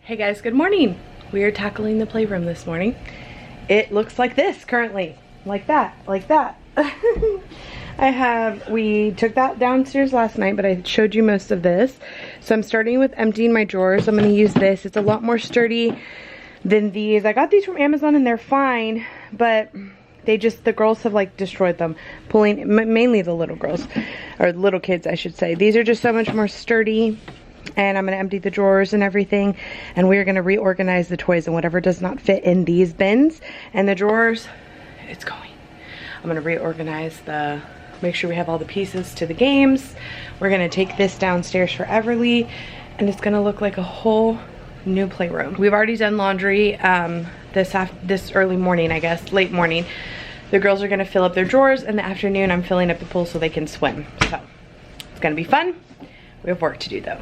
Hey guys, good morning. We are tackling the playroom this morning. It looks like this currently. Like that, like that. We took that downstairs last night, but I showed you most of this. So I'm starting with emptying my drawers. I'm gonna use this. It's a lot more sturdy than these. I got these from Amazon and they're fine, but the girls have like destroyed them, mainly the little girls, or little kids I should say. These are just so much more sturdy. And I'm going to empty the drawers and everything, and we're going to reorganize the toys and whatever does not fit in these bins. And the drawers, it's going. I'm going to reorganize make sure we have all the pieces to the games. We're going to take this downstairs for Everly, and it's going to look like a whole new playroom. We've already done laundry this early morning, I guess, late morning. The girls are going to fill up their drawers. In the afternoon, I'm filling up the pool so they can swim. So it's going to be fun. We have work to do though.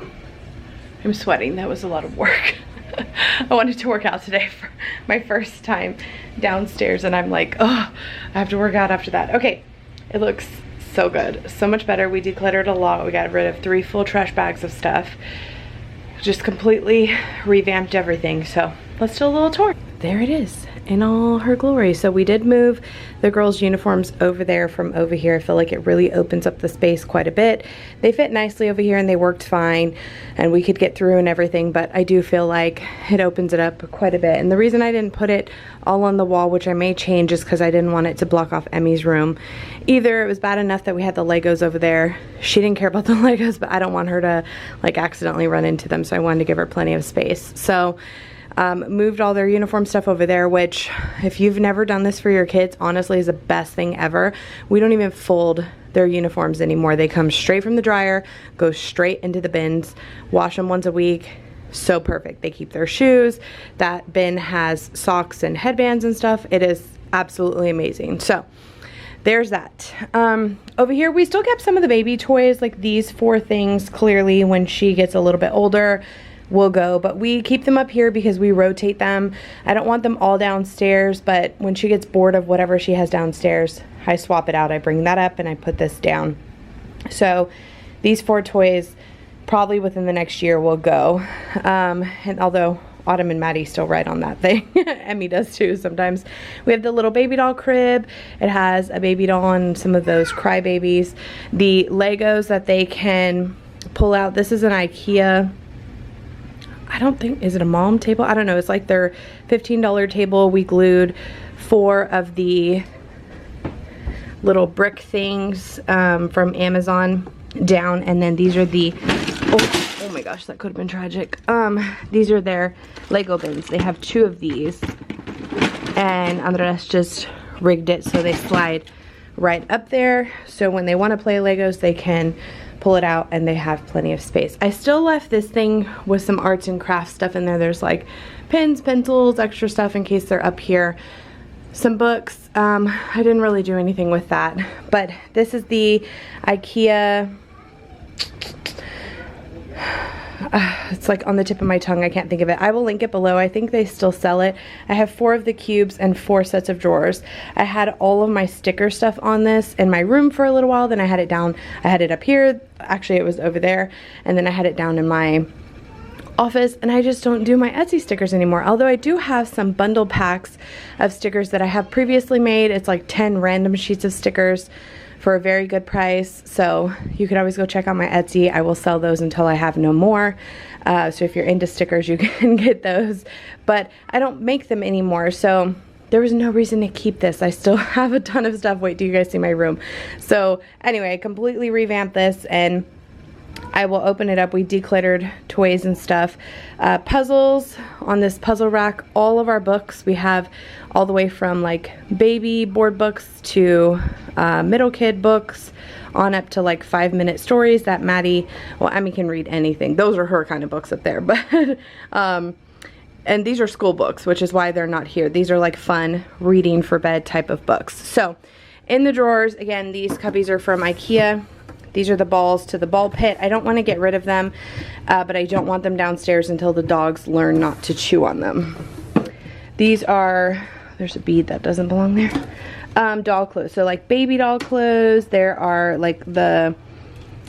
I'm sweating. That was a lot of work. I wanted to work out today for my first time downstairs, and I'm like, oh, I have to work out after that. Okay, it looks so good. So much better. We decluttered a lot. We got rid of 3 full trash bags of stuff. Just completely revamped everything. So let's do a little tour. There it is in all her glory. So we did move the girls' uniforms over there from over here. I feel like it really opens up the space quite a bit. They fit nicely over here and they worked fine and we could get through and everything, but I do feel like it opens it up quite a bit. And the reason I didn't put it all on the wall, which I may change, is because I didn't want it to block off Emmy's room. Either it was bad enough that we had the Legos over there. She didn't care about the Legos, but I don't want her to like accidentally run into them, so I wanted to give her plenty of space. So moved all their uniform stuff over there, which if you've never done this for your kids, honestly is the best thing ever. We don't even fold their uniforms anymore. They come straight from the dryer, go straight into the bins, wash them once a week. So perfect. They keep their shoes. That bin has socks and headbands and stuff. It is absolutely amazing. So there's that. Over here we still kept some of the baby toys, like these 4 things. Clearly when she gets a little bit older will go, but we keep them up here because we rotate them. I don't want them all downstairs, but when she gets bored of whatever she has downstairs, I swap it out. I bring that up and I put this down. So these 4 toys probably within the next year will go. And although Autumn and Maddie still ride on that thing, Emmy does too sometimes. We have the little baby doll crib. It has a baby doll and some of those cry babies. The Legos that they can pull out. This is an IKEA, I don't think, is it a mom table? I don't know. It's like their $15 table. We glued 4 of the little brick things from Amazon down, and then these are the, oh my gosh, that could have been tragic. These are their Lego bins. They have 2 of these, and Andres just rigged it so they slide right up there. So when they want to play Legos, they can pull it out and they have plenty of space. I still left this thing with some arts and crafts stuff in there. There's like pens, pencils, extra stuff in case they're up here. Some books. I didn't really do anything with that, but this is the IKEA, it's like on the tip of my tongue, I can't think of it. I will link it below. I think they still sell it. I have 4 of the cubes and 4 sets of drawers. I had all of my sticker stuff on this in my room for a little while, then I had it down. I had it up here, actually it was over there, and then I had it down in my office, and I just don't do my Etsy stickers anymore. Although I do have some bundle packs of stickers that I have previously made. It's like 10 random sheets of stickers for a very good price, so you could always go check out my Etsy. I will sell those until I have no more. So if you're into stickers, you can get those, but I don't make them anymore, so there was no reason to keep this. I still have a ton of stuff. Wait till you guys see my room. So anyway, I completely revamped this, and I will open it up. We decluttered toys and stuff. Puzzles on this puzzle rack. All of our books, we have all the way from like baby board books to middle kid books on up to like 5-minute stories that Maddie, well, Emmy can read anything. Those are her kind of books up there, but and these are school books, which is why they're not here. These are like fun reading for bed type of books. So in the drawers, again, these cubbies are from IKEA. These are the balls to the ball pit. I don't want to get rid of them, but I don't want them downstairs until the dogs learn not to chew on them. These are, there's a bead that doesn't belong there. Doll clothes. So like baby doll clothes. There are like the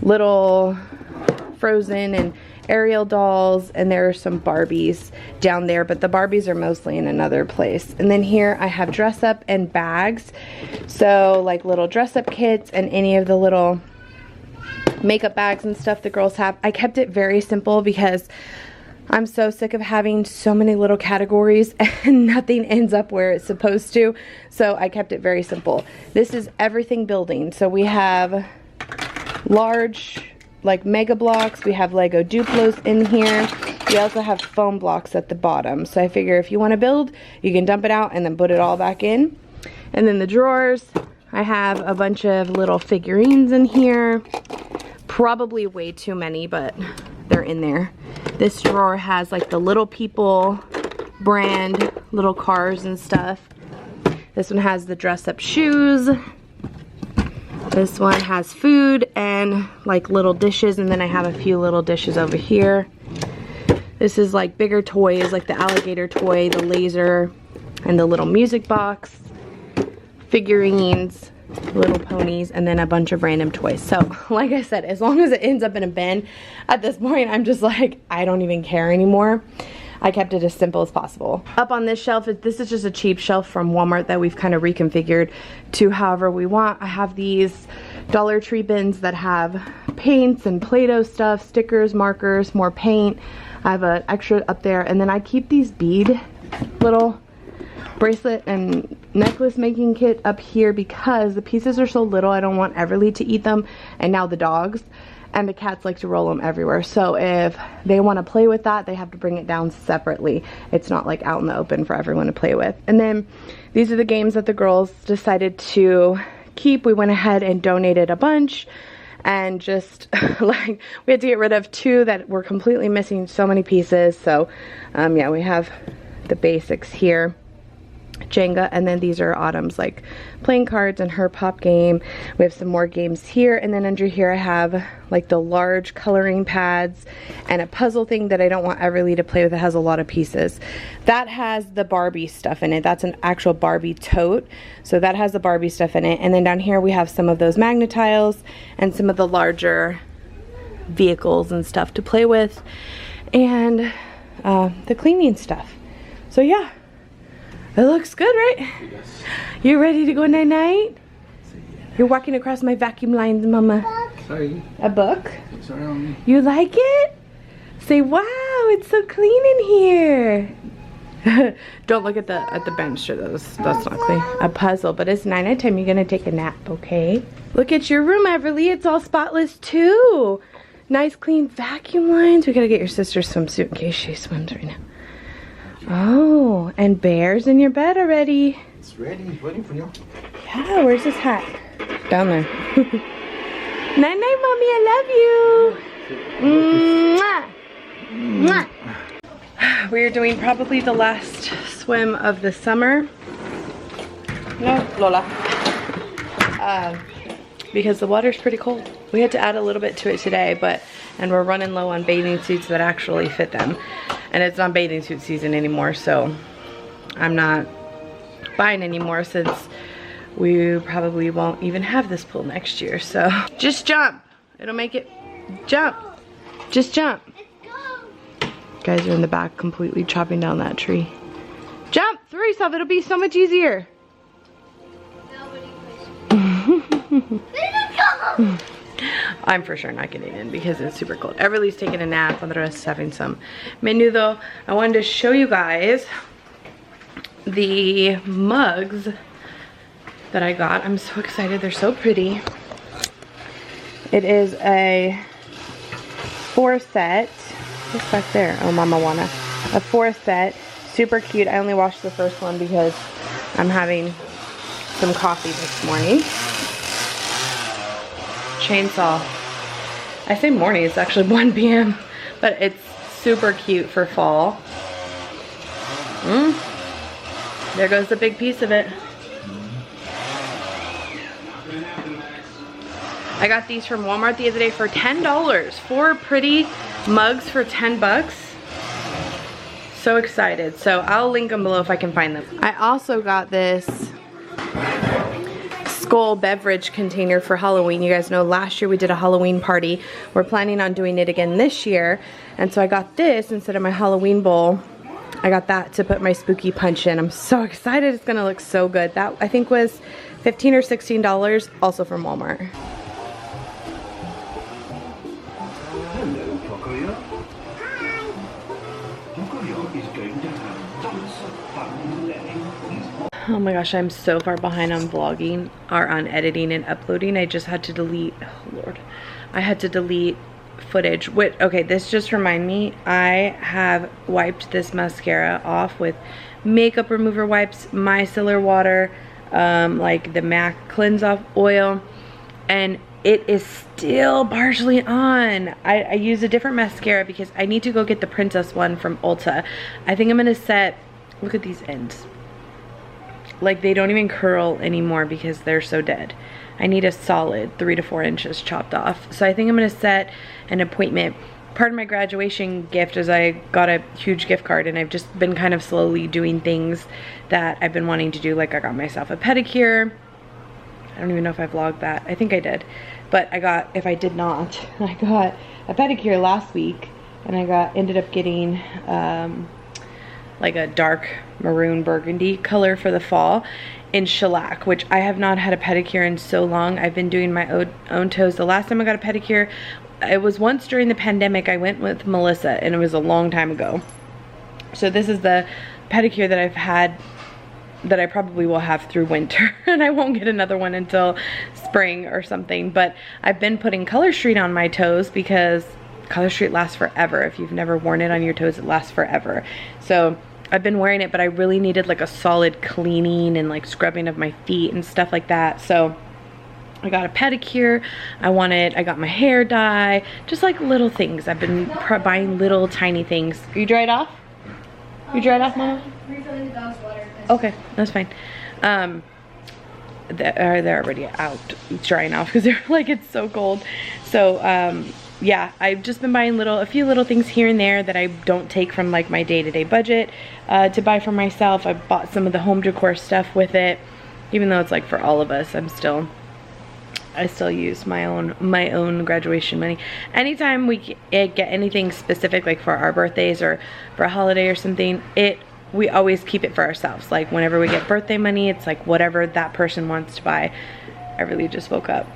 little Frozen and Ariel dolls, and there are some Barbies down there, but the Barbies are mostly in another place. And then here I have dress up and bags. So like little dress up kits and any of the little makeup bags and stuff the girls have. I kept it very simple because I'm so sick of having so many little categories and nothing ends up where it's supposed to. So I kept it very simple. This is everything building. So we have large, like mega blocks. We have Lego Duplos in here. We also have foam blocks at the bottom. So I figure if you want to build, you can dump it out and then put it all back in. And then the drawers, I have a bunch of little figurines in here. Probably way too many, but they're in there. This drawer has like the Little People brand, little cars and stuff. This one has the dress up shoes. This one has food and like little dishes, and then I have a few little dishes over here. This is like bigger toys, like the alligator toy, the laser, and the little music box, figurines, little ponies, and then a bunch of random toys. So like I said, as long as it ends up in a bin, at this point I'm just like, I don't even care anymore. I kept it as simple as possible. Up on this shelf, this is just a cheap shelf from Walmart that we've kind of reconfigured to however we want. I have these Dollar Tree bins that have paints and Play-Doh stuff, stickers, markers, more paint. I have an extra up there, and then I keep these bead little bracelet and necklace making kit up here because the pieces are so little. I don't want Everly to eat them, and now the dogs and the cats like to roll them everywhere. So if they want to play with that, they have to bring it down separately. It's not like out in the open for everyone to play with. And then these are the games that the girls decided to keep. We went ahead and donated a bunch, and just like we had to get rid of 2 that were completely missing so many pieces. So yeah, we have the basics here. Jenga, and then these are Autumn's like playing cards and her pop game. We have some more games here, and then under here I have like the large coloring pads and a puzzle thing that I don't want Everly to play with. It has a lot of pieces. That has the Barbie stuff in it. That's an actual Barbie tote, so that has the Barbie stuff in it. And then down here we have some of those magnetiles and some of the larger vehicles and stuff to play with, and the cleaning stuff. So yeah, it looks good, right? Yes. You ready to go night-night? You're walking across my vacuum lines, Mama. Sorry. A book? Sorry on me. You like it? Say, wow, it's so clean in here. Don't look at the bench, sure, that's not clean. A puzzle, but it's night time. You're gonna take a nap, okay? Look at your room, Everly. It's all spotless too. Nice clean vacuum lines. We gotta get your sister a swimsuit in case she swims right now. Oh, and Bear's in your bed already. It's ready, waiting for you. Yeah, where's his hat? Down there. Night night, Mommy, I love you. Mwah. Mwah. We are doing probably the last swim of the summer. No, Lola. Because the water's pretty cold. We had to add a little bit to it today, and we're running low on bathing suits that actually fit them. And it's not bathing suit season anymore, so I'm not buying anymore since we probably won't even have this pool next year. So just jump. It'll make it jump. Just jump. Guys are in the back completely chopping down that tree. Jump, throw yourself. It'll be so much easier. I'm for sure not getting in because it's super cold. Everly's taking a nap, Andres having some menudo. I wanted to show you guys the mugs that I got. I'm so excited, they're so pretty. It is a 4 set. What's back there? Oh, Mama Wanna. A 4 set, super cute. I only washed the first one because I'm having some coffee this morning. Chainsaw. I say morning, it's actually 1 p.m. but it's super cute for fall. There goes the big piece of it. I got these from Walmart the other day for $10. 4 pretty mugs for 10 bucks. So excited. So I'll link them below if I can find them. I also got this Skull beverage container for Halloween. You guys know last year we did a Halloween party. We're planning on doing it again this year. And so I got this instead of my Halloween bowl. I got that to put my spooky punch in. I'm so excited. It's gonna look so good. That I think was $15 or $16, also from Walmart. Hello, Pocoyo. Hi. Pocoyo is going to have lots of fun learning. Oh my gosh, I'm so far behind on vlogging or on editing and uploading. I just had to delete, oh Lord, I had to delete footage. Okay, this just reminded me, I have wiped this mascara off with makeup remover wipes, micellar water, like the MAC cleanse off oil, and it is still partially on. I use a different mascara because I need to go get the Princess one from Ulta. I think I'm gonna set, look at these ends. Like they don't even curl anymore because they're so dead. I need a solid 3 to 4 inches chopped off. So I think I'm gonna set an appointment. Part of my graduation gift is I got a huge gift card, and I've just been kind of slowly doing things that I've been wanting to do. Like I got myself a pedicure. I don't even know if I vlogged that. I think I did. But I got, if I did not, I got a pedicure last week, and I ended up getting like a dark maroon burgundy color for the fall in shellac, which I have not had a pedicure in so long. I've been doing my own toes. The last time I got a pedicure, it was once during the pandemic. I went with Melissa, and it was a long time ago. So this is the pedicure that I've had, that I probably will have through winter, and I won't get another one until spring or something. But I've been putting Color Street on my toes because Color Street lasts forever. If you've never worn it on your toes, it lasts forever. So I've been wearing it, but I really needed like a solid cleaning and like scrubbing of my feet and stuff like that. So I got a pedicure. I got my hair dye, just like little things. I've been buying little tiny things. Are you dried off? You dried off, Mama? Refilling the dog's water. Okay, that's fine. They're already out drying off because they're like, it's so cold. So yeah, I've just been buying a few little things here and there that I don't take from like my day-to-day budget to buy for myself. I bought some of the home decor stuff with it, even though it's like for all of us. I still use my own graduation money. Anytime we get anything specific, like for our birthdays or for a holiday or something, we always keep it for ourselves. Like whenever we get birthday money, it's like whatever that person wants to buy. I really just woke up.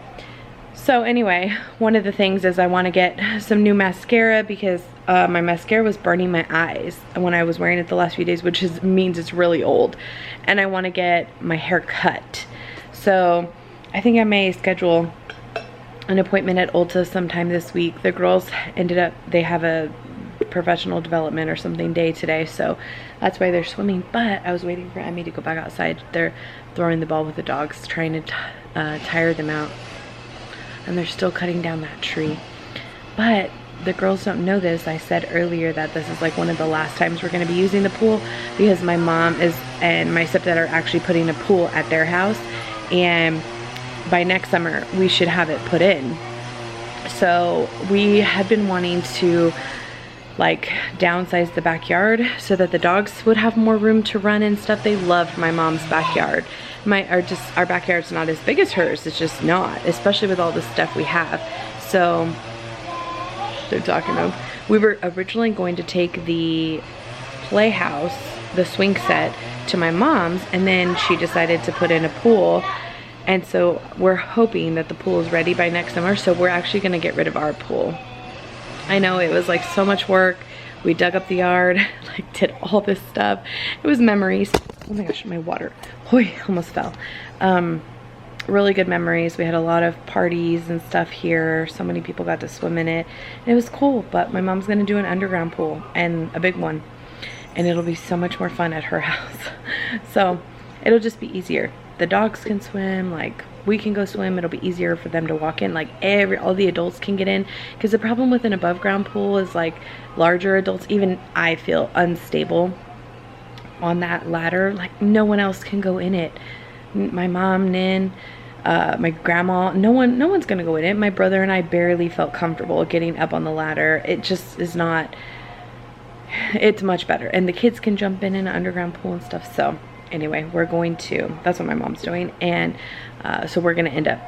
So anyway, one of the things is I want to get some new mascara because my mascara was burning my eyes when I was wearing it the last few days, which means it's really old. And I want to get my hair cut. So I think I may schedule an appointment at Ulta sometime this week. The girls they have a professional development or something day today, so that's why they're swimming. But I was waiting for Emmy to go back outside. They're throwing the ball with the dogs, trying to tire them out. And they're still cutting down that tree. But the girls don't know this. I said earlier that this is like one of the last times we're going to be using the pool because my mom and my stepdad are actually putting a pool at their house, and by next summer we should have it put in. So we had been wanting to like downsize the backyard so that the dogs would have more room to run and stuff. They loved my mom's backyard. Our backyard's not as big as hers. It's just not, especially with all the stuff we have. So they're talking about, we were originally going to take the playhouse, the swing set, to my mom's, and then she decided to put in a pool. And so we're hoping that the pool is ready by next summer. So we're actually gonna get rid of our pool. I know it was like so much work. We dug up the yard, like did all this stuff. It was memories. Oh my gosh, my water. Hoy, almost fell. Really good memories. We had a lot of parties and stuff here. So many people got to swim in it. It was cool, but my mom's gonna do an underground pool, and a big one. And it'll be so much more fun at her house. So it'll just be easier. The dogs can swim, like we can go swim. It'll be easier for them to walk in, like all the adults can get in. Because the problem with an above ground pool is like larger adults, even I feel unstable on that ladder. Like no one else can go in it. My mom, Nin, my grandma, no one's gonna go in it. My brother and I barely felt comfortable getting up on the ladder. It just is not, it's much better. And the kids can jump in an underground pool and stuff. So anyway, that's what my mom's doing. And so we're gonna end up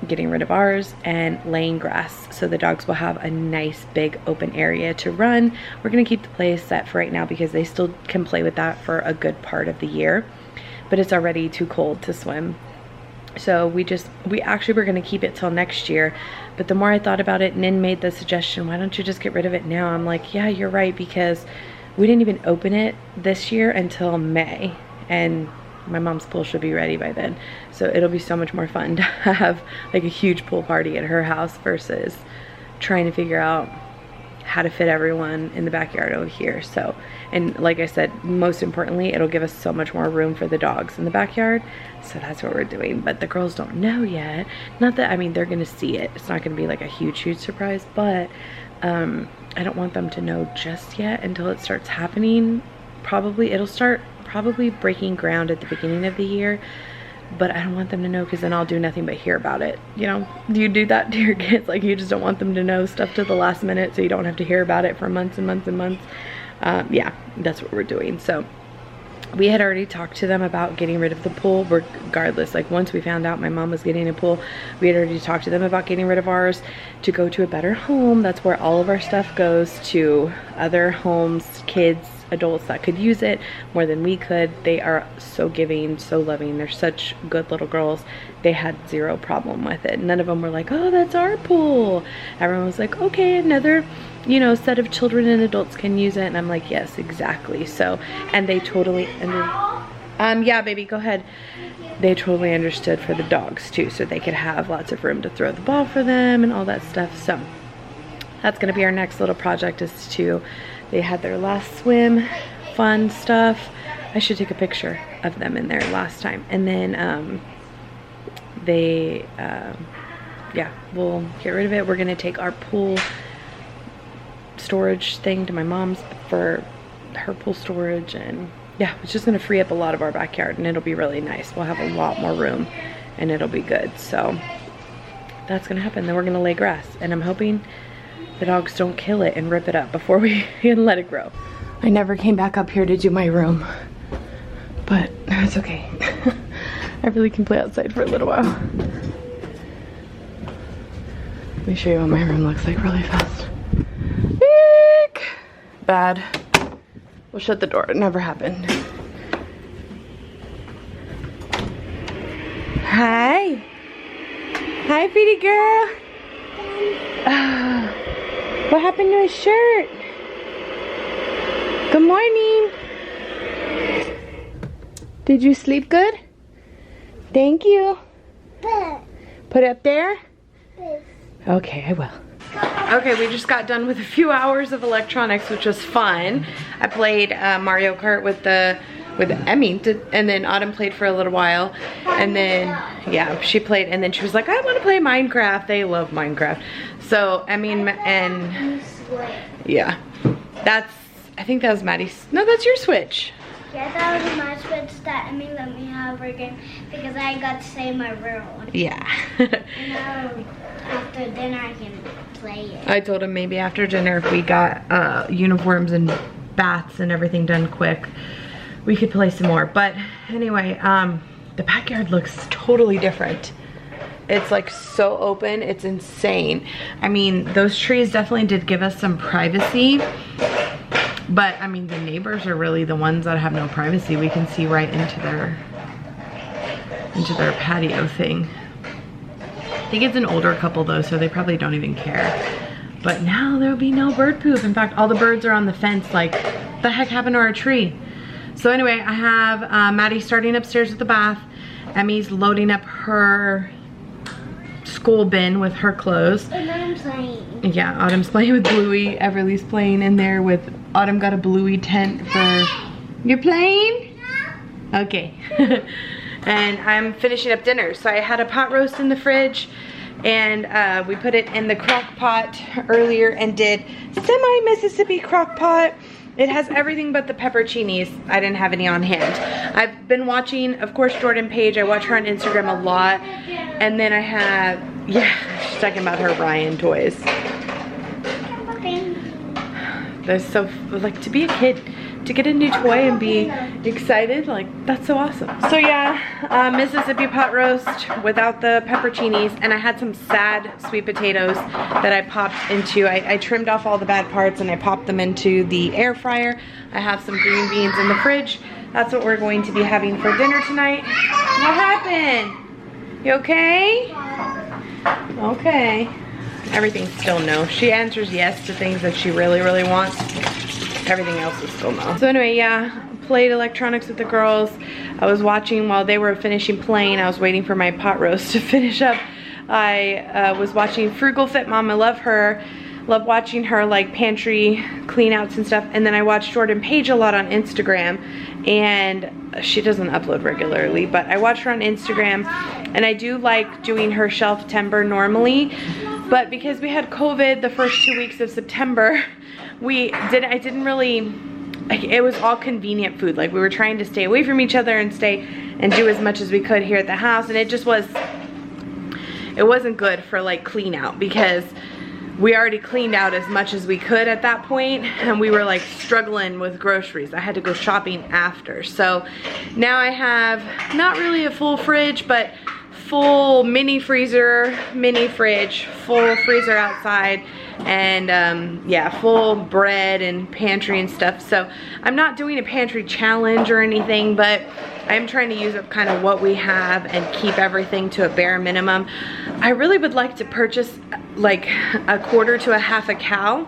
getting rid of ours and laying grass so the dogs will have a nice big open area to run. We're gonna keep the play set for right now because they still can play with that for a good part of the year, but it's already too cold to swim. So we actually were gonna keep it till next year, but the more I thought about it, Nin made the suggestion, why don't you just get rid of it now? I'm like, yeah, you're right, because we didn't even open it this year until May, and my mom's pool should be ready by then. So it'll be so much more fun to have like a huge pool party at her house versus trying to figure out how to fit everyone in the backyard over here. So, and like I said, most importantly, it'll give us so much more room for the dogs in the backyard. So that's what we're doing. But the girls don't know yet. Not that, I mean, they're gonna see it. It's not gonna be like a huge surprise, but I don't want them to know just yet until it starts happening. It'll start probably breaking ground at the beginning of the year, but I don't want them to know because then I'll do nothing but hear about it. You know, do you do that to your kids? Like, you just don't want them to know stuff to the last minute so you don't have to hear about it for months and months and months. Yeah, that's what we're doing. So we had already talked to them about getting rid of the pool regardless. Like, once we found out my mom was getting a pool, we had already talked to them about getting rid of ours to go to a better home. That's where all of our stuff goes, to other homes, kids, adults that could use it more than we could. They are so giving, so loving. They're such good little girls. They had zero problem with it. None of them were like, oh, that's our pool. Everyone was like, okay, another, you know, set of children and adults can use it. And I'm like, yes, exactly. So, and they totally, yeah, baby, go ahead. They totally understood for the dogs too, so they could have lots of room to throw the ball for them and all that stuff. So that's gonna be our next little project, is to, they had their last swim, fun stuff. I should take a picture of them in there last time. And then yeah, we'll get rid of it. We're gonna take our pool storage thing to my mom's for her pool storage, and yeah, it's just gonna free up a lot of our backyard and it'll be really nice. We'll have a lot more room and it'll be good. So that's gonna happen. Then we're gonna lay grass, and I'm hoping the dogs don't kill it and rip it up before we can let it grow. I never came back up here to do my room, but it's okay. I really can play outside for a little while. Let me show you what my room looks like really fast. Eek! Bad. We'll shut the door. It never happened. Hi. Hi, pretty girl. What happened to his shirt? Good morning. Did you sleep good? Thank you. Put it up there? Okay, I will. Okay, we just got done with a few hours of electronics, which was fun. I played Mario Kart with Emmy, and then Autumn played for a little while, and then, yeah, she played, and then she was like, I want to play Minecraft. They love Minecraft. So, Emmy and yeah, I think that was Maddie's, no, that's your Switch. Yeah, that was my Switch that Emmy let me have again because I got to stay in my room. Yeah. And now after dinner I can play it. I told him maybe after dinner, if we got uniforms and baths and everything done quick, we could play some more. But anyway, the backyard looks totally different. It's like so open, it's insane. I mean, those trees definitely did give us some privacy, but I mean, the neighbors are really the ones that have no privacy. We can see right into their patio thing. I think it's an older couple though, so they probably don't even care. But now there'll be no bird poop. In fact, all the birds are on the fence. Like, the heck happened to our tree? So anyway, I have Maddie starting upstairs with the bath. Emmy's loading up her school bin with her clothes. And I'm playing. Yeah, Autumn's playing with Bluey. Everly's playing in there with, Autumn got a Bluey tent for, you're playing? Okay. And I'm finishing up dinner. So I had a pot roast in the fridge, and we put it in the crock pot earlier and did semi-Mississippi crock pot. It has everything but the pepperoncinis. I didn't have any on hand. I've been watching, of course, Jordan Page. I watch her on Instagram a lot. And then I have, yeah, she's talking about her Ryan toys. They're so, like, to be a kid, to get a new toy and be excited, like, that's so awesome. So yeah, Mississippi pot roast without the pepperoncinis, and I had some sad sweet potatoes that I popped into, I trimmed off all the bad parts and I popped them into the air fryer. I have some green beans in the fridge. That's what we're going to be having for dinner tonight. What happened? You okay? Okay. Everything's still no. She answers yes to things that she really, really wants. Everything else is still no. So anyway, yeah, played electronics with the girls. I was watching while they were finishing playing. I was waiting for my pot roast to finish up. I was watching Frugal Fit Mom. I love her. Love watching her like pantry clean outs and stuff. And then I watch Jordan Page a lot on Instagram, and she doesn't upload regularly, but I watch her on Instagram, and I do like doing her shelf timber normally, but because we had COVID the first 2 weeks of September, I didn't really, like, it was all convenient food. Like, we were trying to stay away from each other and do as much as we could here at the house, and it wasn't good for like clean out, because we already cleaned out as much as we could at that point, and we were like struggling with groceries. I had to go shopping after. So now I have not really a full fridge, but full mini freezer, mini fridge, full freezer outside, and yeah, full bread and pantry and stuff. So I'm not doing a pantry challenge or anything, but I'm trying to use up kind of what we have and keep everything to a bare minimum. I really would like to purchase like a quarter to a half a cow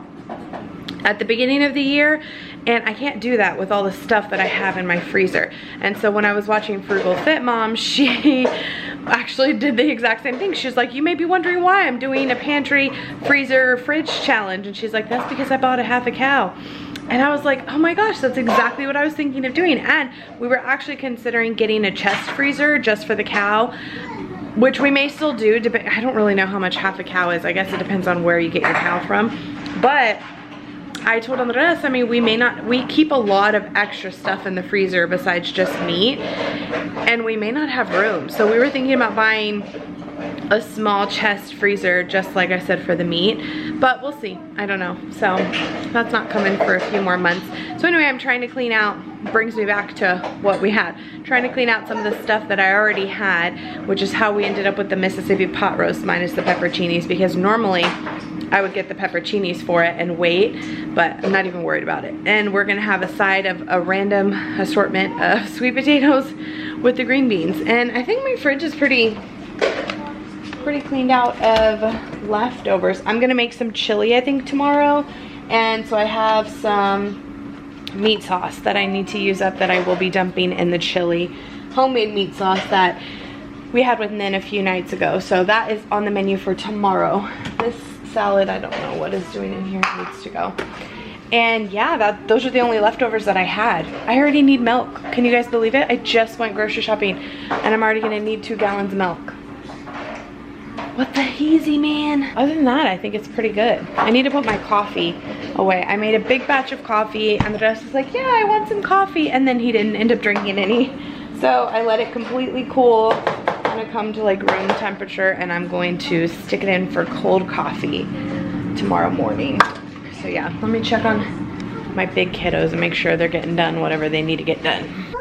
at the beginning of the year, and I can't do that with all the stuff that I have in my freezer. And so when I was watching Frugal Fit Mom, she actually did the exact same thing. She's like, you may be wondering why I'm doing a pantry, freezer, fridge challenge, and she's like, that's because I bought a half a cow. And I was like, oh my gosh, that's exactly what I was thinking of doing. And we were actually considering getting a chest freezer just for the cow, which we may still do. I don't really know how much half a cow is. I guess it depends on where you get your cow from. But I told Andres, I mean, we keep a lot of extra stuff in the freezer besides just meat, and we may not have room. So we were thinking about buying a small chest freezer, just like I said, for the meat, but we'll see. I don't know. So that's not coming for a few more months. So anyway, I'm trying to clean out, brings me back to what we had. Trying to clean out some of the stuff that I already had, which is how we ended up with the Mississippi pot roast minus the pepperoncinis, because normally I would get the pepperoncinis for it and wait, but I'm not even worried about it. And we're gonna have a side of a random assortment of sweet potatoes with the green beans. And I think my fridge is pretty cleaned out of leftovers. I'm gonna make some chili, I think, tomorrow. And so I have some meat sauce that I need to use up that I will be dumping in the chili. Homemade meat sauce that we had with Nin a few nights ago. So that is on the menu for tomorrow. This salad, I don't know what is doing in here, it needs to go. And yeah, those are the only leftovers that I had. I already need milk. Can you guys believe it? I just went grocery shopping and I'm already gonna need 2 gallons of milk. What the heezy, man? Other than that, I think it's pretty good. I need to put my coffee away. I made a big batch of coffee, and the rest was like, yeah, I want some coffee, and then he didn't end up drinking any. So I let it completely cool, kind of come to like room temperature, and I'm going to stick it in for cold coffee tomorrow morning. So yeah, let me check on my big kiddos and make sure they're getting done whatever they need to get done.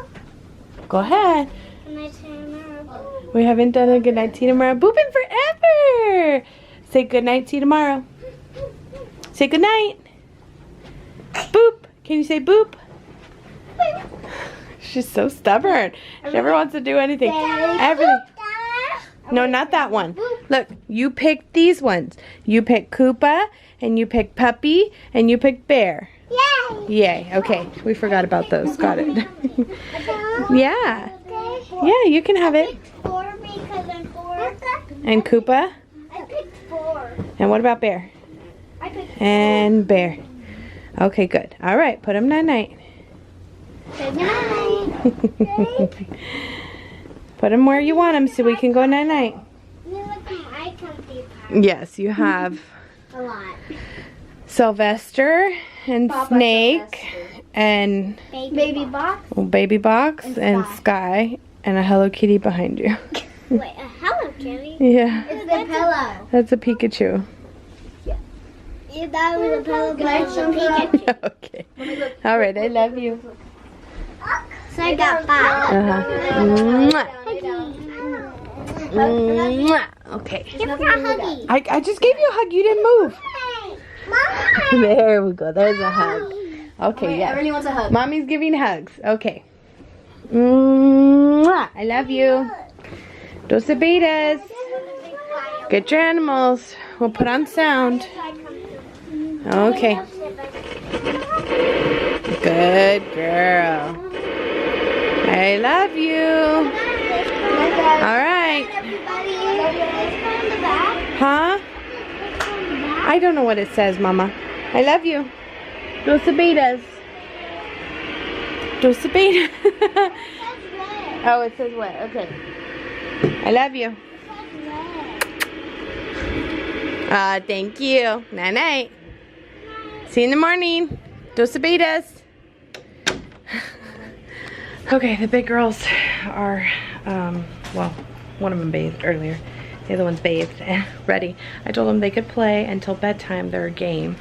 Go ahead. We haven't done a good night tea tomorrow. Booping forever. Say good night tea tomorrow. Say good night. Boop. Can you say boop? She's so stubborn. She never wants to do anything. Everything. No, not that one. Look, you picked these ones. You picked Koopa, and you picked Puppy, and you picked Bear. Yay. Yay. Okay, we forgot about those. Got it. Yeah. Yeah, you can have it. And Koopa? I picked 4. And what about Bear? I picked 4. And Bear. Okay, good. All right, put them night-night. Good night. Put them where you want them so we can go night-night. You look at my comfy part. Yes, you have A lot. Sylvester and Papa Snake Sylvester. And Baby Box. Baby Box and Sky and a Hello Kitty behind you. Wait, a Hello Kitty? Yeah. It's the pillow. That's a Pikachu. Yeah. You thought it was a pillow, but it's a Pikachu. Okay. All right, I love you. So I got 5. Mwah. Mwah. Okay. Give her a huggy. I just gave you a hug. You didn't move. Mama. There we go. There's a hug. Okay, yeah. Everybody wants a hug. Mommy's giving hugs. Okay. Mwah. I love you. Dos betas. Get your animals. We'll put on sound. Okay. Good girl. I love you. All right. Huh? I don't know what it says, Mama. I love you. Dos betas. Dos betas. Oh, it says what? Okay. I love you. Thank you. Night night. See you in the morning. Dos betas. Okay, the big girls are, well, one of them bathed earlier. The other one's bathed and ready. I told them they could play until bedtime their game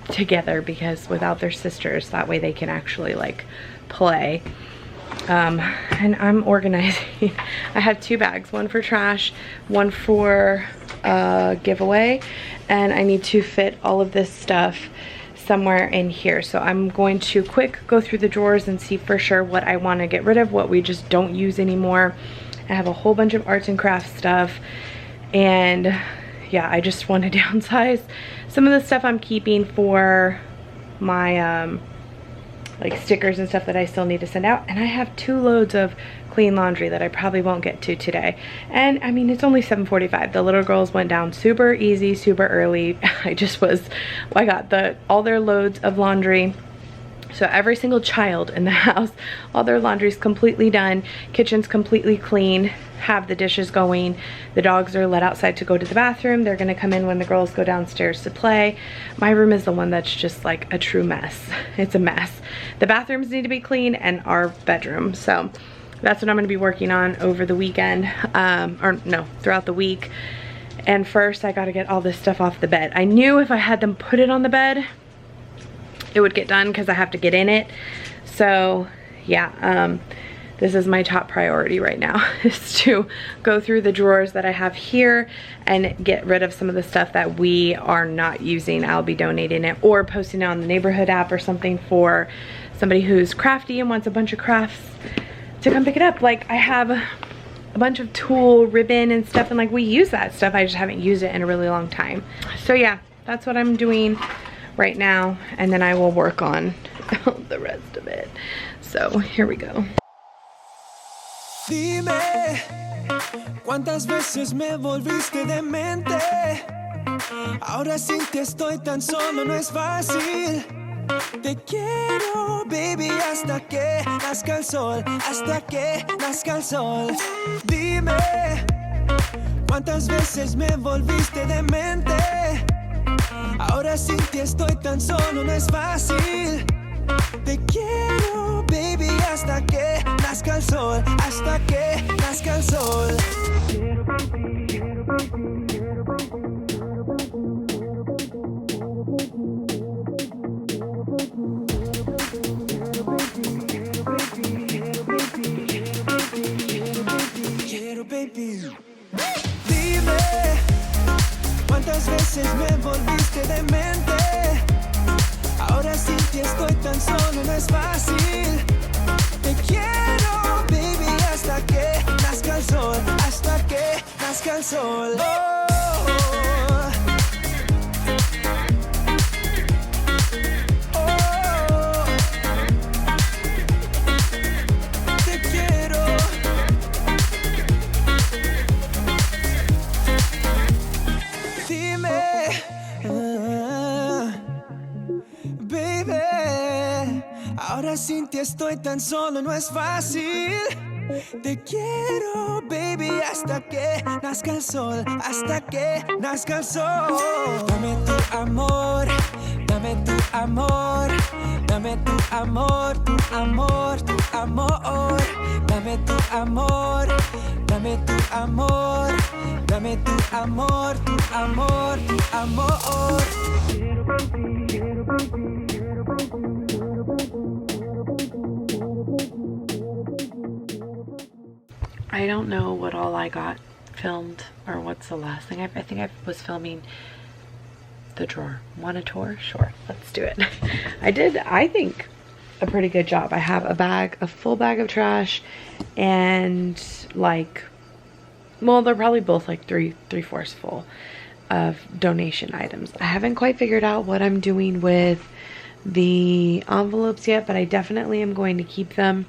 together because without their sisters, that way they can actually like play. And I'm organizing. I have 2 bags, one for trash, one for giveaway, and I need to fit all of this stuff somewhere in here. So I'm going to quick go through the drawers and see for sure what I want to get rid of, what we just don't use anymore. I have a whole bunch of arts and crafts stuff, and yeah, I just want to downsize. Some of the stuff I'm keeping for my like stickers and stuff that I still need to send out, and I have 2 loads of clean laundry that I probably won't get to today. And I mean, it's only 7:45. The little girls went down super easy, super early. I got all their loads of laundry. So every single child in the house, all their laundry's completely done, kitchen's completely clean, have the dishes going. The dogs are let outside to go to the bathroom. They're gonna come in when the girls go downstairs to play. My room is the one that's just like a true mess. It's a mess. The bathrooms need to be clean and our bedroom. So that's what I'm gonna be working on over the weekend, or no, throughout the week. And first I gotta get all this stuff off the bed. I knew if I had them put it on the bed, it would get done because I have to get in it. So yeah, this is my top priority right now, is to go through the drawers that I have here and get rid of some of the stuff that we are not using. I'll be donating it or posting it on the neighborhood app or something for somebody who's crafty and wants a bunch of crafts to come pick it up. Like I have a bunch of tulle ribbon and stuff, and like we use that stuff, I just haven't used it in a really long time. So yeah, that's what I'm doing right now, and then I will work on the rest of it. So here we go. Dime, ¿cuántas veces me volviste demente? Ahora sin ti estoy tan solo, no es fácil. Te quiero, baby, hasta que nazca el sol, hasta que nazca el sol. Dime, ¿cuántas veces me volviste demente? Ahora sin ti estoy tan solo, no es fácil. Te quiero, baby, hasta que nazca el sol, hasta que nazca el sol. Quiero, baby. Dime, ¿cuántas veces me volviste demente? Ahora sin ti estoy tan solo, no es fácil. Te quiero, baby, hasta que nazca el sol, hasta que nazca el sol. Te quiero. Dime, baby, ahora sin ti estoy tan solo, no es fácil. Te quiero, baby, hasta que nazca el sol, hasta que nazca el sol. Dame tu amor, dame tu amor, dame tu amor, tu amor, tu amor. Dame tu amor, dame Dame tu amor, dame tu amor, tu amor, tu amor. I don't know what all I got filmed or what's the last thing. I think I was filming the drawer. Want a tour? Sure, let's do it. I did, I think, a pretty good job. I have a full bag of trash, and like, well, they're probably both like three-fourths full of donation items. I haven't quite figured out what I'm doing with the envelopes yet, but I definitely am going to keep them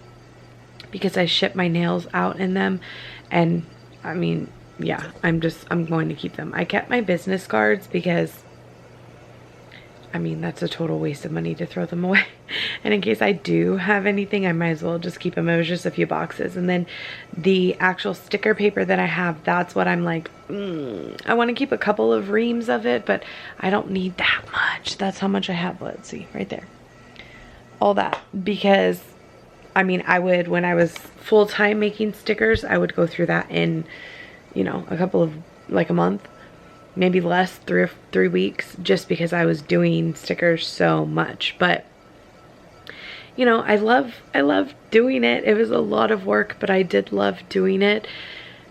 because I ship my nails out in them. And I mean, yeah, I'm going to keep them. I kept my business cards because I mean, that's a total waste of money to throw them away. And in case I do have anything, I might as well just keep them. It was just a few boxes. And then the actual sticker paper that I have, that's what I'm like, I want to keep a couple of reams of it, but I don't need that much. That's how much I have. Let's see, right there. All that. Because, I mean, I would, when I was full-time making stickers, I would go through that in, you know, a couple of, like a month. Maybe less, 3 weeks, just because I was doing stickers so much. But you know, I love doing it. It was a lot of work, but I did love doing it.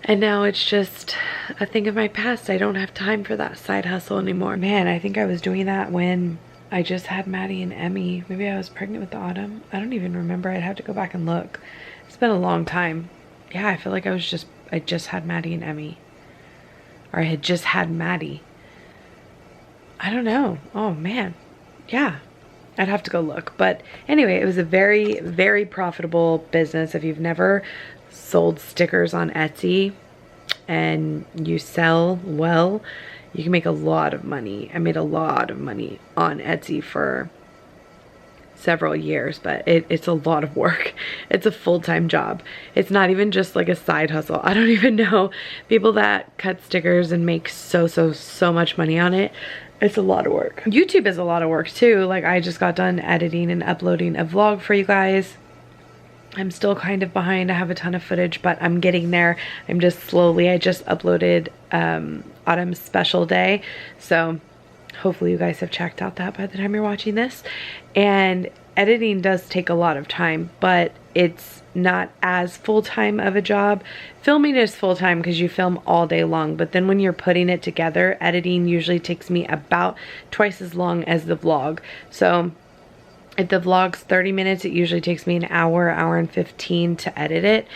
And now it's just a thing of my past. I don't have time for that side hustle anymore. Man, I think I was doing that when I just had Maddie and Emmy. Maybe I was pregnant with the Autumn. I don't even remember. I'd have to go back and look. It's been a long time. Yeah, I feel like I just had Maddie and Emmy. Or I had just had Maddie. I don't know. Oh man. Yeah. I'd have to go look. But anyway, it was a very, very profitable business. If you've never sold stickers on Etsy and you sell well, you can make a lot of money. I made a lot of money on Etsy for several years, but it's a lot of work. It's a full-time job. It's not even just like a side hustle. I don't even know people that cut stickers and make so much money on it. It's a lot of work. YouTube is a lot of work too. Like, I just got done editing and uploading a vlog for you guys. I'm still kind of behind. I have a ton of footage, but I'm getting there. I'm just slowly. I just uploaded Autumn's special day, so hopefully you guys have checked out that by the time you're watching this. And editing does take a lot of time, but it's not as full-time of a job. Filming is full-time because you film all day long, but then when you're putting it together, editing usually takes me about twice as long as the vlog. So if the vlog's 30 minutes, it usually takes me an hour and 15 to edit it.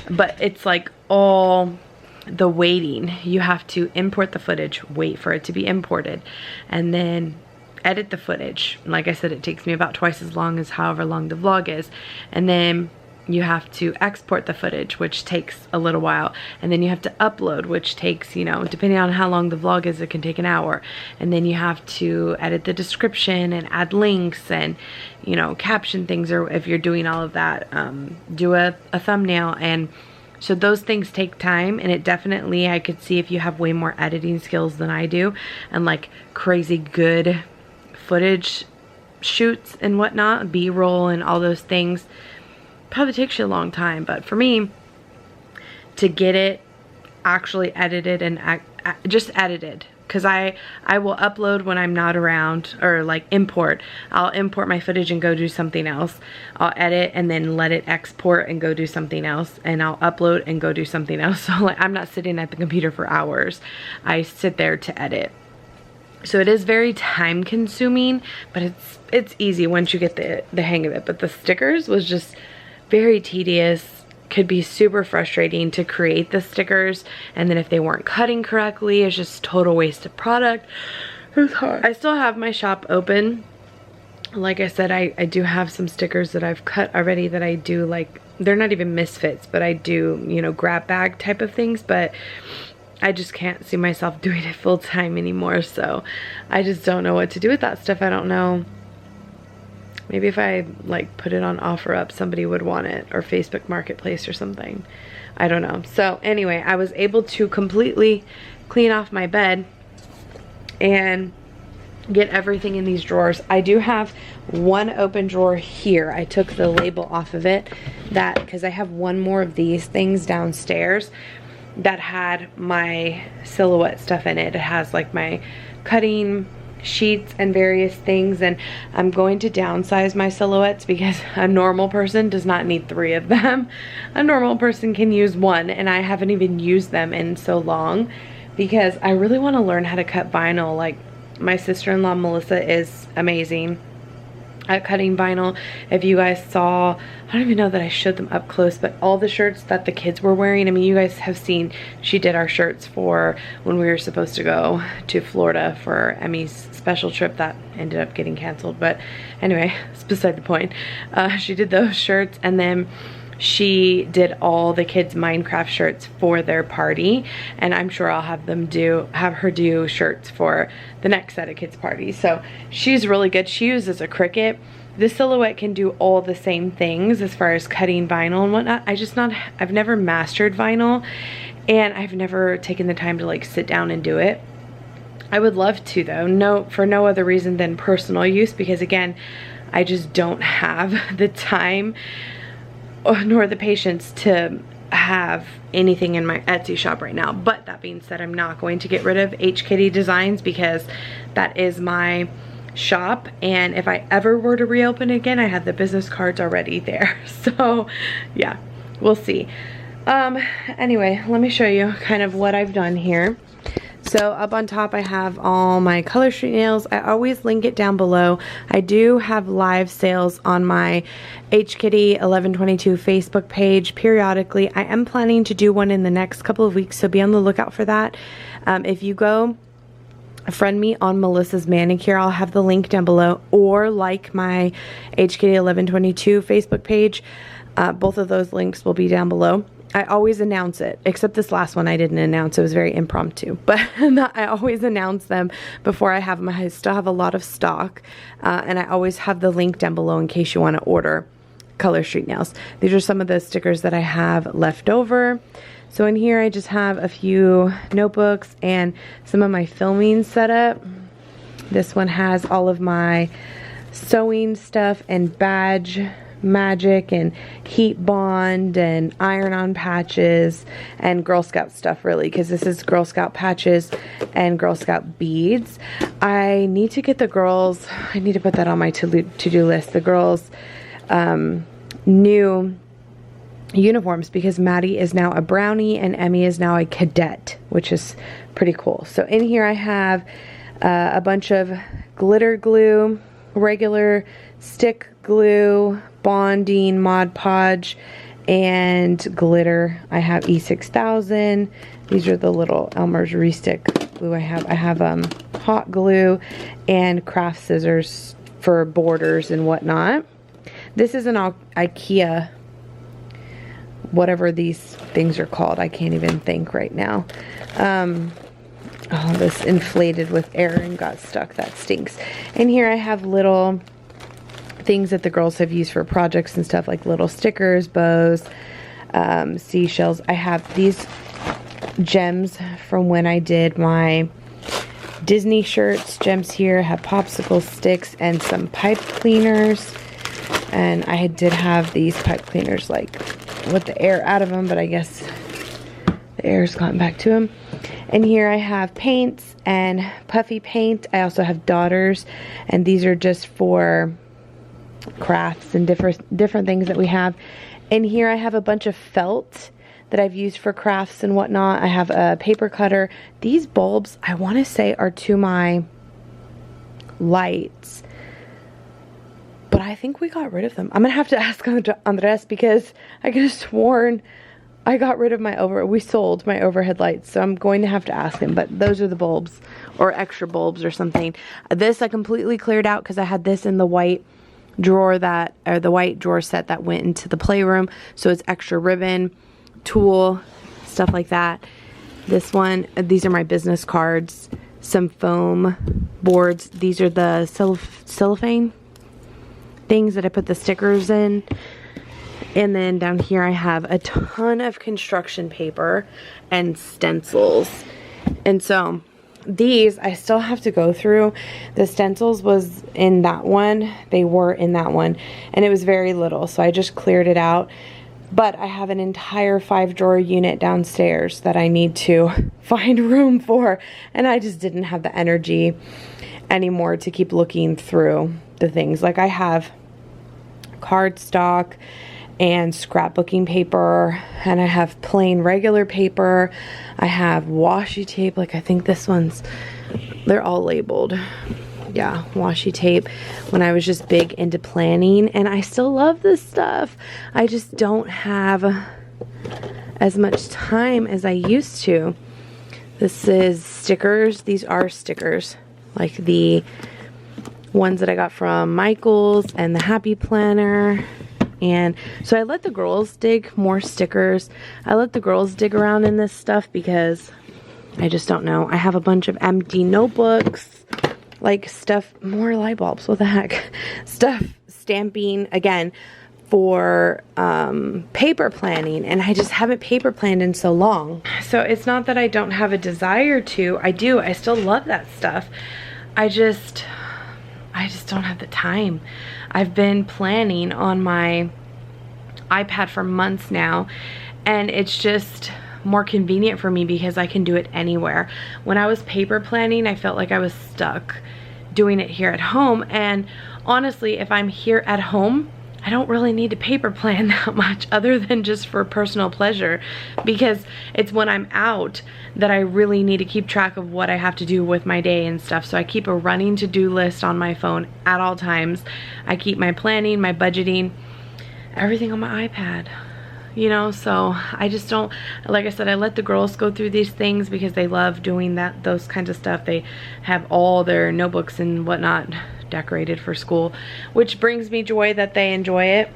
But it's like all the waiting. You have to import the footage, wait for it to be imported, and then edit the footage. Like I said, it takes me about twice as long as however long the vlog is. And then you have to export the footage, which takes a little while. And then you have to upload, which takes, you know, depending on how long the vlog is, it can take an hour. And then you have to edit the description and add links and, you know, caption things, or if you're doing all of that, do a thumbnail. And so those things take time, and it definitely, I could see if you have way more editing skills than I do and like crazy good footage shoots and whatnot, B-roll and all those things, probably takes you a long time. But for me, to get it actually edited and just edited, because I will upload when I'm not around, or like import. I'll import my footage and go do something else. I'll edit and then let it export and go do something else, and I'll upload and go do something else. So like, I'm not sitting at the computer for hours. I sit there to edit. So it is very time consuming, but it's easy once you get the hang of it. But the stickers was just very tedious. Could be super frustrating to create the stickers, and then if they weren't cutting correctly, it's just total waste of product. It was hard. I still have my shop open. Like I said, I do have some stickers that I've cut already that I do, like, they're not even misfits, but I do, you know, grab bag type of things, but I just can't see myself doing it full time anymore. So I just don't know what to do with that stuff. I don't know. Maybe if I like put it on OfferUp, somebody would want it, or Facebook Marketplace or something. I don't know. So anyway, I was able to completely clean off my bed and get everything in these drawers. I do have one open drawer here. I took the label off of it, that because I have one more of these things downstairs. that had my silhouette stuff in it. It has like my cutting sheets and various things, and I'm going to downsize my silhouettes because a normal person does not need 3 of them. A normal person can use 1, and I haven't even used them in so long because I really want to learn how to cut vinyl. Like, my sister-in-law Melissa is amazing at cutting vinyl. If you guys saw, I don't even know that I showed them up close, but all the shirts that the kids were wearing, I mean, you guys have seen, she did our shirts for when we were supposed to go to Florida for Emmy's special trip that ended up getting canceled. But anyway, it's beside the point. She did those shirts, and then she did all the kids' Minecraft shirts for their party, and I'm sure I'll have her do shirts for the next set of kids' parties. So she's really good. She uses a Cricut. This silhouette can do all the same things as far as cutting vinyl and whatnot. I've never mastered vinyl, and I've never taken the time to like sit down and do it. I would love to though, for no other reason than personal use, because again, I just don't have the time nor the patience to have anything in my Etsy shop right now. But that being said, I'm not going to get rid of hkitty Designs because that is my shop, and if I ever were to reopen again, I have the business cards already there. So yeah, we'll see. Anyway, let me show you kind of what I've done here. So up on top I have all my color street nails. I always link it down below. I do have live sales on my hkitty1122 Facebook page periodically. I am planning to do one in the next couple of weeks, so be on the lookout for that. If you go friend me on Melissa's Manicure, I'll have the link down below, or like my hkitty1122 Facebook page. Both of those links will be down below. I always announce it, except this last one I didn't announce. It was very impromptu, but I always announce them before I have them. I still have a lot of stock, and I always have the link down below in case you want to order color street nails. These are some of the stickers that I have left over. So in here I just have a few notebooks and some of my filming setup. This one has all of my sewing stuff and badge magic and heat bond and iron-on patches and Girl Scout stuff, really, because this is Girl Scout patches and Girl Scout beads. I need to get the girls, I need to put that on my to-do list, the girls' new uniforms, because Maddie is now a brownie and Emmy is now a cadet, which is pretty cool. So in here I have a bunch of glitter glue, regular stick glue, bonding, Mod Podge, and glitter. I have E6000. These are the little Elmer's Restick glue I have. I have hot glue and craft scissors for borders and whatnot. This is an IKEA, whatever these things are called. I can't even think right now. Oh, this inflated with air and got stuck. That stinks. And here I have little things that the girls have used for projects and stuff, like little stickers, bows, seashells. I have these gems from when I did my Disney shirts. Gems here. I have popsicle sticks and some pipe cleaners. And I did have these pipe cleaners like with the air out of them, but I guess the air's gotten back to them. And here I have paints and puffy paint. I also have daughters, and these are just for crafts and different things that we have. And here I have a bunch of felt that I've used for crafts and whatnot. I have a paper cutter. These bulbs, I want to say, are to my lights, but I think we got rid of them. I'm gonna have to ask Andres, because I could have sworn I got rid of we sold my overhead lights, so I'm going to have to ask him. But those are the bulbs, or extra bulbs or something. This I completely cleared out because I had this in the white drawer the white drawer set that went into the playroom. So it's extra ribbon, tulle, stuff like that. This one, these are my business cards, some foam boards. These are the cellophane things that I put the stickers in. And then down here I have a ton of construction paper and stencils. And so these I still have to go through. The stencils was in that one. They were in that one. And it was very little, so I just cleared it out. But I have an entire 5-drawer unit downstairs that I need to find room for, and I just didn't have the energy anymore to keep looking through the things. Like I have cardstock and scrapbooking paper, and I have plain regular paper. I have washi tape, like I think this one's, they're all labeled. Yeah, washi tape, when I was just big into planning, and I still love this stuff. I just don't have as much time as I used to. This is stickers. These are stickers, like the ones that I got from Michael's and the Happy Planner. And so I let the girls dig more stickers. I let the girls dig around in this stuff because I just don't know. I have a bunch of empty notebooks, like stuff, more light bulbs, what the heck, stuff, stamping, again, for paper planning, and I just haven't paper planned in so long. So it's not that I don't have a desire to, I do, I still love that stuff. I just don't have the time. I've been planning on my iPad for months now, and it's just more convenient for me because I can do it anywhere. When I was paper planning, I felt like I was stuck doing it here at home, and honestly, if I'm here at home, I don't really need to paper plan that much other than just for personal pleasure, because it's when I'm out that I really need to keep track of what I have to do with my day and stuff. So I keep a running to-do list on my phone at all times. I keep my planning, my budgeting, everything on my iPad. You know, so I just don't, like I said, I let the girls go through these things because they love doing those kinds of stuff. They have all their notebooks and whatnot decorated for school, which brings me joy that they enjoy it.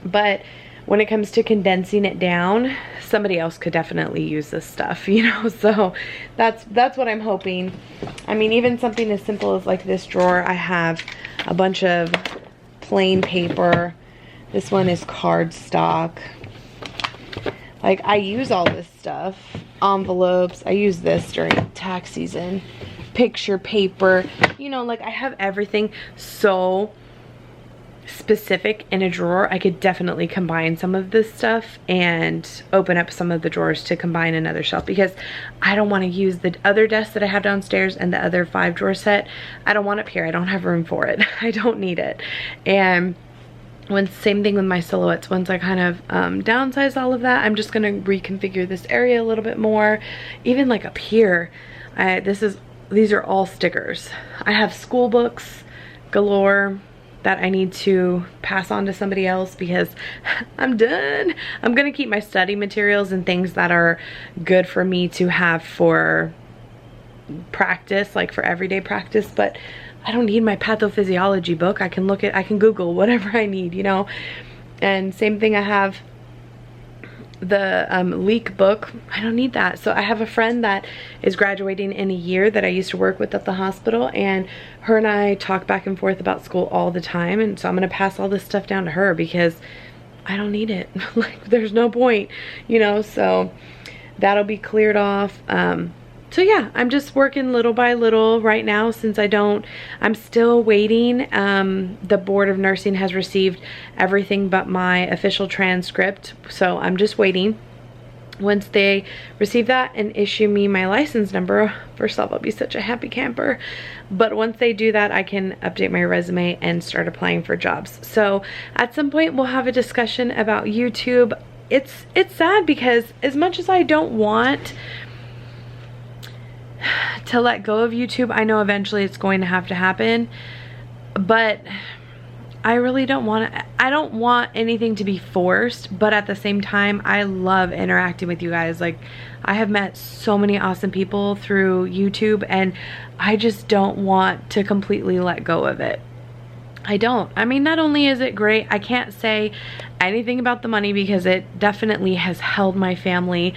But when it comes to condensing it down, somebody else could definitely use this stuff, you know, so that's what I'm hoping. I mean, even something as simple as like this drawer, I have a bunch of plain paper. This one is cardstock. Like, I use all this stuff. Envelopes. I use this during tax season. Picture paper. You know, like, I have everything so specific in a drawer. I could definitely combine some of this stuff and open up some of the drawers to combine another shelf, because I don't want to use the other desk that I have downstairs and the other 5-drawer set. I don't want it here. I don't have room for it. I don't need it. And same thing with my silhouettes. Once I kind of downsize all of that, I'm just going to reconfigure this area a little bit more. Even like up here, these are all stickers. I have school books galore that I need to pass on to somebody else because I'm done. I'm going to keep my study materials and things that are good for me to have for practice, like for everyday practice, but I don't need my pathophysiology book. I can Google whatever I need, you know. And same thing, I have the leak book. I don't need that. So I have a friend that is graduating in a year that I used to work with at the hospital, and her and I talk back and forth about school all the time, and so I'm gonna pass all this stuff down to her because I don't need it. Like, there's no point, you know. So that'll be cleared off. So yeah, I'm just working little by little right now, since I'm still waiting. The Board of Nursing has received everything but my official transcript, so I'm just waiting. Once they receive that and issue me my license number, first off, I'll be such a happy camper. But once they do that, I can update my resume and start applying for jobs. So at some point, we'll have a discussion about YouTube. It's sad because as much as I don't want to let go of YouTube, I know eventually it's going to have to happen, but I really don't want to. I don't want anything to be forced, but at the same time, I love interacting with you guys. Like, I have met so many awesome people through YouTube, and I just don't want to completely let go of it. I don't. I mean, not only is it great, I can't say anything about the money because it definitely has held my family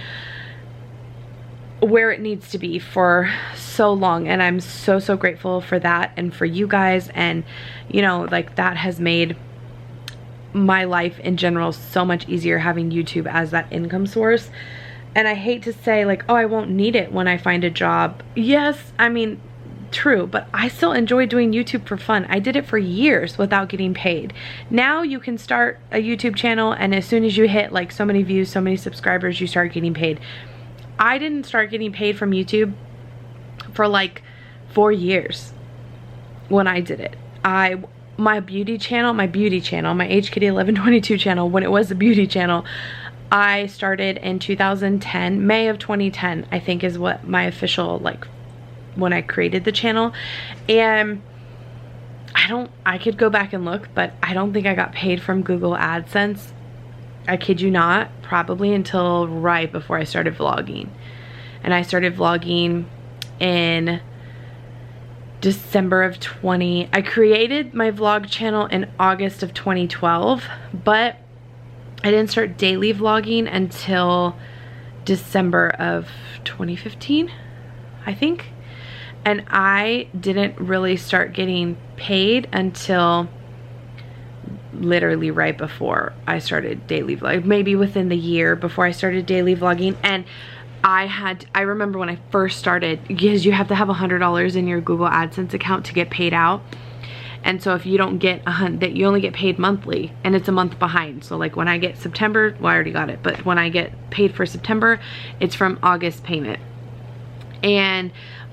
where it needs to be for so long, and I'm so grateful for that, and for you guys, and you know, like, that has made my life in general so much easier, having YouTube as that income source. And I hate to say, like, oh, I won't need it when I find a job. Yes, I mean, true, but I still enjoy doing YouTube for fun. I did it for years without getting paid. Now you can start a YouTube channel, and as soon as you hit like so many views, so many subscribers, you start getting paid. I didn't start getting paid from YouTube for like 4 years when I did it. My beauty channel, my hkitty1122 channel, when it was a beauty channel, I started in 2010, May of 2010, I think is what my official, like, when I created the channel. And I could go back and look, but I don't think I got paid from Google AdSense. I kid you not, probably until right before I started vlogging. And I started vlogging in December of I created my vlog channel in August of 2012, but I didn't start daily vlogging until December of 2015, I think. And I didn't really start getting paid until literally right before I started daily vlogging, maybe within the year before I started daily vlogging. And I remember when I first started, because you have to have $100 in your Google AdSense account to get paid out. And so if you don't get that, you only get paid monthly, and it's a month behind. So like when I get September, well, I already got it, but when I get paid for September, it's from August payment,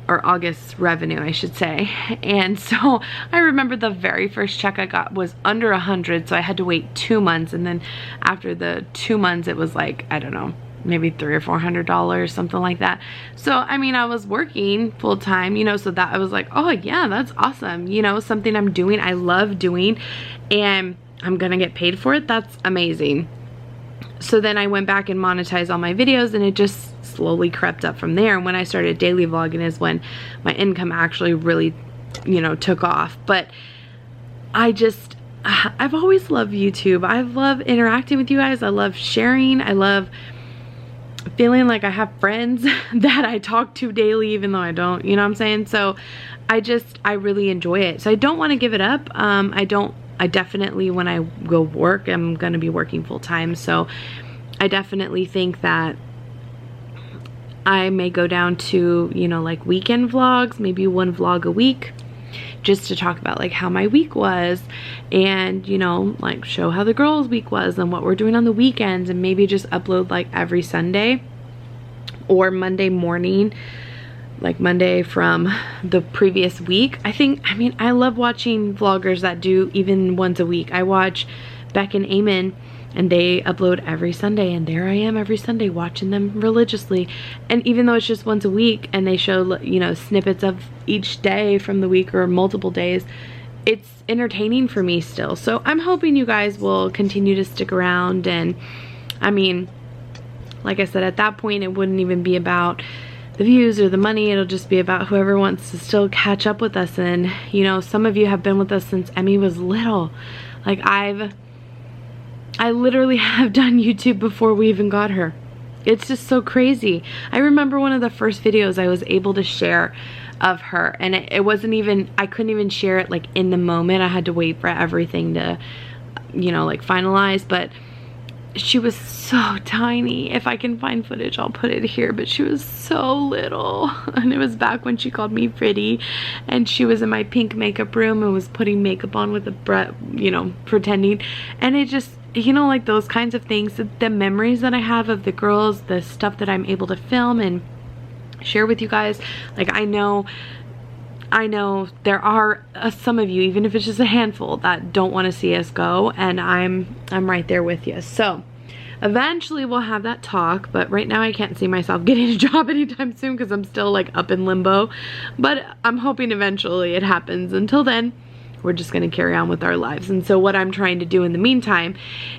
or August revenue, I should say. And so I remember the very first check I got was under 100, so I had to wait 2 months, and then after the 2 months, it was like, I don't know, maybe $300 or $400, something like that. So I mean, I was working full time, you know, so that I was like, oh yeah, that's awesome, you know, something I'm doing, I love doing, and I'm gonna get paid for it. That's amazing. So then I went back and monetized all my videos, and it just slowly crept up from there. And when I started daily vlogging is when my income actually really, you know, took off. But I've always loved YouTube. I love interacting with you guys. I love sharing. I love feeling like I have friends that I talk to daily, even though I don't, you know what I'm saying? So I really enjoy it. So I don't want to give it up. I definitely, when I go work, I'm going to be working full time. So I definitely think that I may go down to, you know, like weekend vlogs, maybe 1 vlog a week, just to talk about like how my week was, and, you know, like show how the girls' week was and what we're doing on the weekends, and maybe just upload like every Sunday or Monday morning, like Monday from the previous week. I love watching vloggers that do even once a week. I watch Beck and Eamon, and they upload every Sunday, and there I am every Sunday watching them religiously. And even though it's just once a week and they show, you know, snippets of each day from the week or multiple days, it's entertaining for me still. So I'm hoping you guys will continue to stick around. And I mean, like I said, at that point it wouldn't even be about the views or the money. It'll just be about whoever wants to still catch up with us. And, you know, some of you have been with us since Emmy was little. Like I literally have done YouTube before we even got her. It's just so crazy. I remember one of the first videos I was able to share of her, and it wasn't even, I couldn't even share it like in the moment. I had to wait for everything to, you know, like finalize. But she was so tiny. If I can find footage, I'll put it here, but she was so little. And it was back when she called me pretty, and she was in my pink makeup room and was putting makeup on with a breath, you know, pretending. And it just, you know, like those kinds of things, the memories that I have of the girls, the stuff that I'm able to film and share with you guys. Like I know there are some of you, even if it's just a handful, that don't want to see us go, and I'm right there with you. So eventually we'll have that talk, but right now I can't see myself getting a job anytime soon because I'm still like up in limbo. But I'm hoping eventually it happens. Until then, we're just going to carry on with our lives. And so what I'm trying to do in the meantime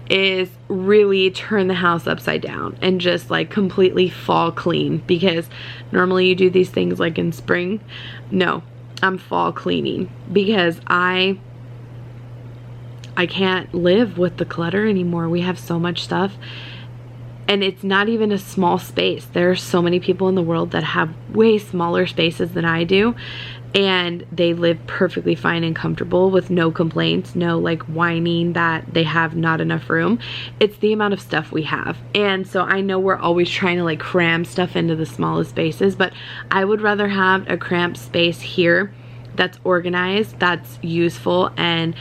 is really turn the house upside down and just like completely fall clean, because normally you do these things like in spring. No, I'm fall cleaning because I can't live with the clutter anymore. We have so much stuff, and it's not even a small space. There are so many people in the world that have way smaller spaces than I do. and they live perfectly fine and comfortable with no complaints, no like whining that they have not enough room. It's the amount of stuff we have. And so I know we're always trying to like cram stuff into the smallest spaces, but I would rather have a cramped space here that's organized, that's useful, and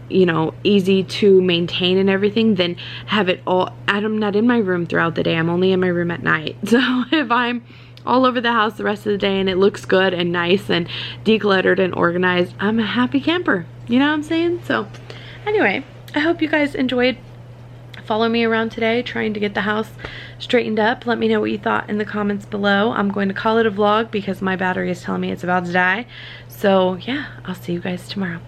you know, easy to maintain and everything, than have it all. I'm not in my room throughout the day, I'm only in my room at night. So if I'm all over the house the rest of the day and it looks good and nice and decluttered and organized, I'm a happy camper, you know what I'm saying? So anyway, I hope you guys enjoyed following me around today trying to get the house straightened up. Let me know what you thought in the comments below. I'm going to call it a vlog because my battery is telling me it's about to die. So yeah, I'll see you guys tomorrow.